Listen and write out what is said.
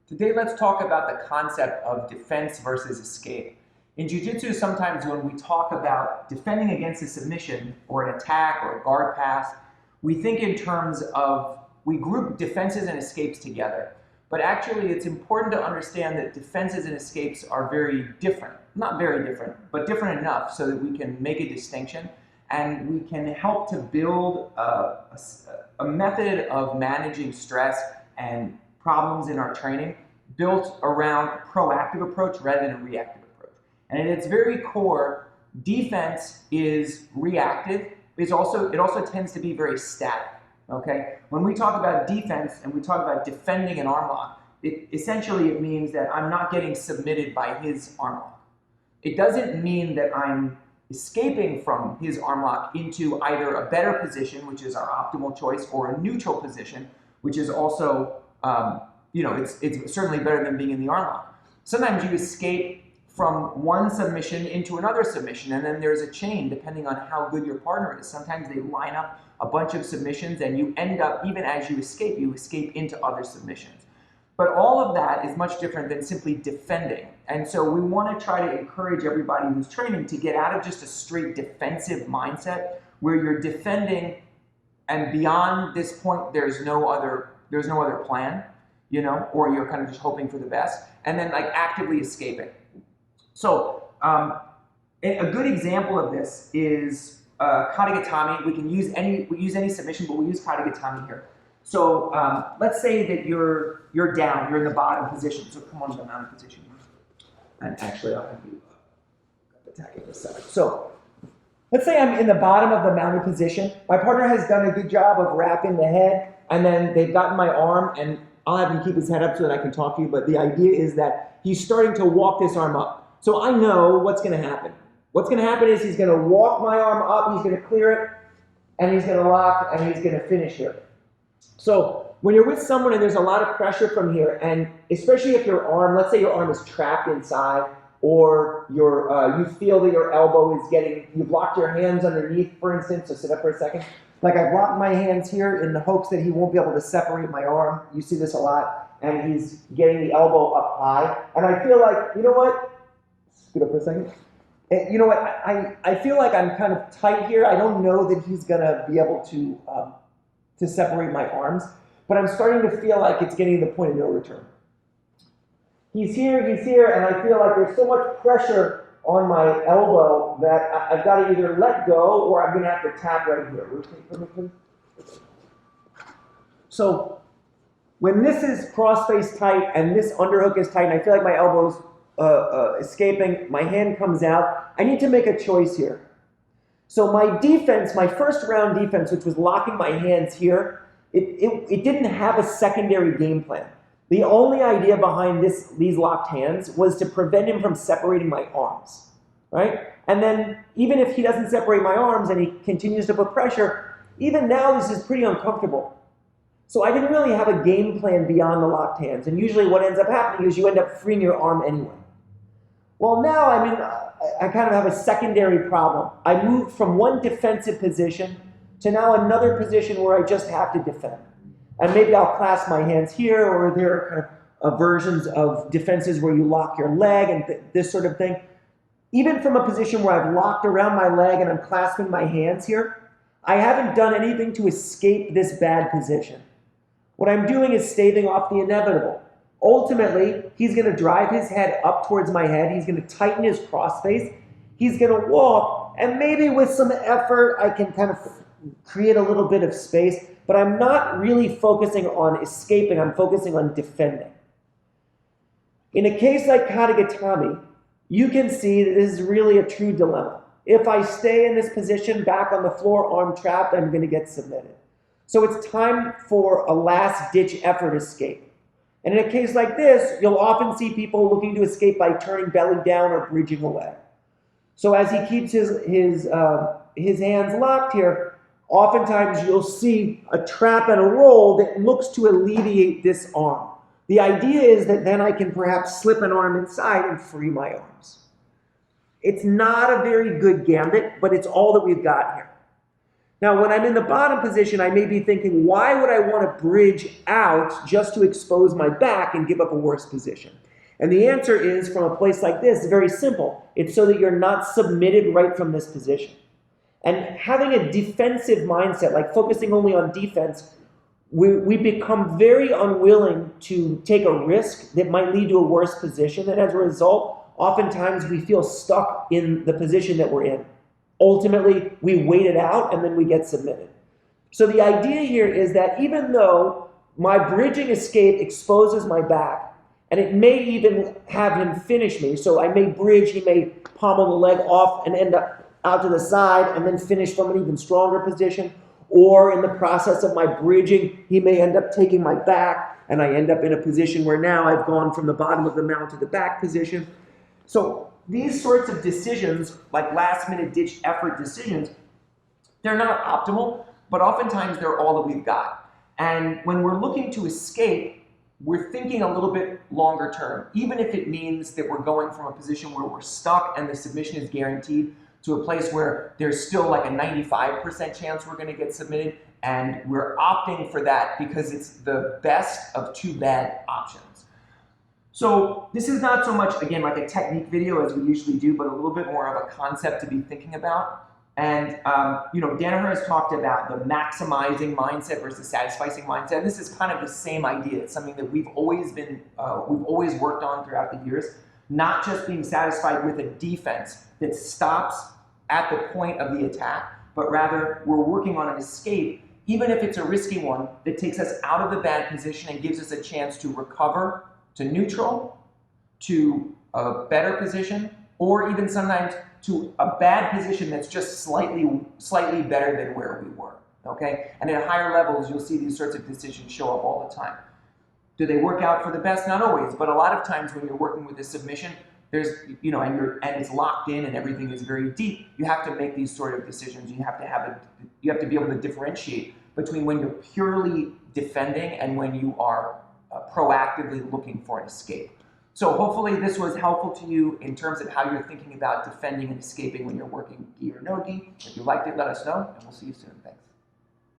Today, let's talk about the concept of defense versus escape. In jiu-jitsu, sometimes when we talk about defending against a submission or an attack or a guard pass, we think in terms of, we group defenses and escapes together. But actually, it's important to understand that defenses and escapes are very different. Not very different, but different enough so that we can make a distinction and we can help to build a method of managing stress and problems in our training built around a proactive approach rather than a reactive approach. And at its very core, defense is reactive. It also tends to be very static. Okay? When we talk about defense and we talk about defending an arm lock, essentially it means that I'm not getting submitted by his arm lock. It doesn't mean that I'm escaping from his arm lock into either a better position, which is our optimal choice, or a neutral position, which is also, it's certainly better than being in the arm lock. Sometimes you escape from one submission into another submission, and then there's a chain depending on how good your partner is. Sometimes they line up a bunch of submissions, and you end up, even as you escape into other submissions. But all of that is much different than simply defending. And so we want to try to encourage everybody who's training to get out of just a straight defensive mindset where you're defending and beyond this point there's no other plan, or you're kind of just hoping for the best, and then like actively escaping. So a good example of this is Katagatame. We use any submission, but we use Katagatame here. So let's say that you're down, you're in the bottom position. So come on to the mounted position. And actually, I'll have you attacking this side. So let's say I'm in the bottom of the mounted position. My partner has done a good job of wrapping the head, and then they've gotten my arm, and I'll have him keep his head up so that I can talk to you. But the idea is that he's starting to walk this arm up. So I know what's going to happen. What's going to happen is he's going to walk my arm up, he's going to clear it, and he's going to lock, and he's going to finish here. So when you're with someone and there's a lot of pressure from here, and especially if your arm, let's say your arm is trapped inside, or you feel that your elbow is you've locked your hands underneath, for instance, so sit up for a second. Like I've locked my hands here in the hopes that he won't be able to separate my arm. You see this a lot, and he's getting the elbow up high. And I feel like, you know what? Scoot up for a second. And you know what? I feel like I'm kind of tight here. I don't know that he's going to be able to separate my arms, but I'm starting to feel like it's getting to the point of no return. He's here, and I feel like there's so much pressure on my elbow that I've got to either let go or I'm going to have to tap right here. Rotate for me, please. So when this is cross-face tight and this underhook is tight and I feel like my elbow's escaping, my hand comes out, I need to make a choice here. So my defense, my first round defense, which was locking my hands here, it didn't have a secondary game plan. The only idea behind these locked hands was to prevent him from separating my arms, right? And then even if he doesn't separate my arms and he continues to put pressure, even now this is pretty uncomfortable. So I didn't really have a game plan beyond the locked hands. And usually what ends up happening is you end up freeing your arm anyway. Well, now I kind of have a secondary problem. I moved from one defensive position to now another position where I just have to defend. And maybe I'll clasp my hands here, or there are kind of versions of defenses where you lock your leg and this sort of thing. Even from a position where I've locked around my leg and I'm clasping my hands here, I haven't done anything to escape this bad position. What I'm doing is staving off the inevitable. Ultimately, he's going to drive his head up towards my head. He's going to tighten his crossface. He's going to walk, and maybe with some effort, I can kind of create a little bit of space, but I'm not really focusing on escaping. I'm focusing on defending. In a case like Katagatame, you can see that this is really a true dilemma. If I stay in this position, back on the floor, arm trapped, I'm going to get submitted. So it's time for a last-ditch effort escape. And in a case like this, you'll often see people looking to escape by turning belly down or bridging away. So as he keeps his hands locked here, oftentimes you'll see a trap and a roll that looks to alleviate this arm. The idea is that then I can perhaps slip an arm inside and free my arms. It's not a very good gambit, but it's all that we've got here. Now, when I'm in the bottom position, I may be thinking, why would I want to bridge out just to expose my back and give up a worse position? And the answer is, from a place like this, very simple. It's so that you're not submitted right from this position. And having a defensive mindset, like focusing only on defense, we become very unwilling to take a risk that might lead to a worse position. And as a result, oftentimes we feel stuck in the position that we're in. Ultimately, we wait it out and then we get submitted. So the idea here is that even though my bridging escape exposes my back, and it may even have him finish me, so I may bridge, he may pommel the leg off and end up out to the side and then finish from an even stronger position, or in the process of my bridging, he may end up taking my back and I end up in a position where now I've gone from the bottom of the mount to the back position. So these sorts of decisions, like last-minute ditch effort decisions, they're not optimal, but oftentimes they're all that we've got. And when we're looking to escape, we're thinking a little bit longer term, even if it means that we're going from a position where we're stuck and the submission is guaranteed to a place where there's still like a 95% chance we're going to get submitted, and we're opting for that because it's the best of two bad options. So this is not so much, again, like a technique video as we usually do, but a little bit more of a concept to be thinking about. And Danaher has talked about the maximizing mindset versus satisficing mindset. And this is kind of the same idea. It's something that we've always worked on throughout the years. Not just being satisfied with a defense that stops at the point of the attack, but rather we're working on an escape, even if it's a risky one, that takes us out of the bad position and gives us a chance to recover to neutral, to a better position, or even sometimes to a bad position that's just slightly better than where we were, okay? And at higher levels, you'll see these sorts of decisions show up all the time. Do they work out for the best? Not always, but a lot of times when you're working with a submission, there's, and it's locked in and everything is very deep, you have to make these sort of decisions. You have to be able to differentiate between when you're purely defending and when you are proactively looking for an escape. So hopefully this was helpful to you in terms of how you're thinking about defending and escaping when you're working gi or no gi. If you liked it, let us know, and we'll see you soon. Thanks.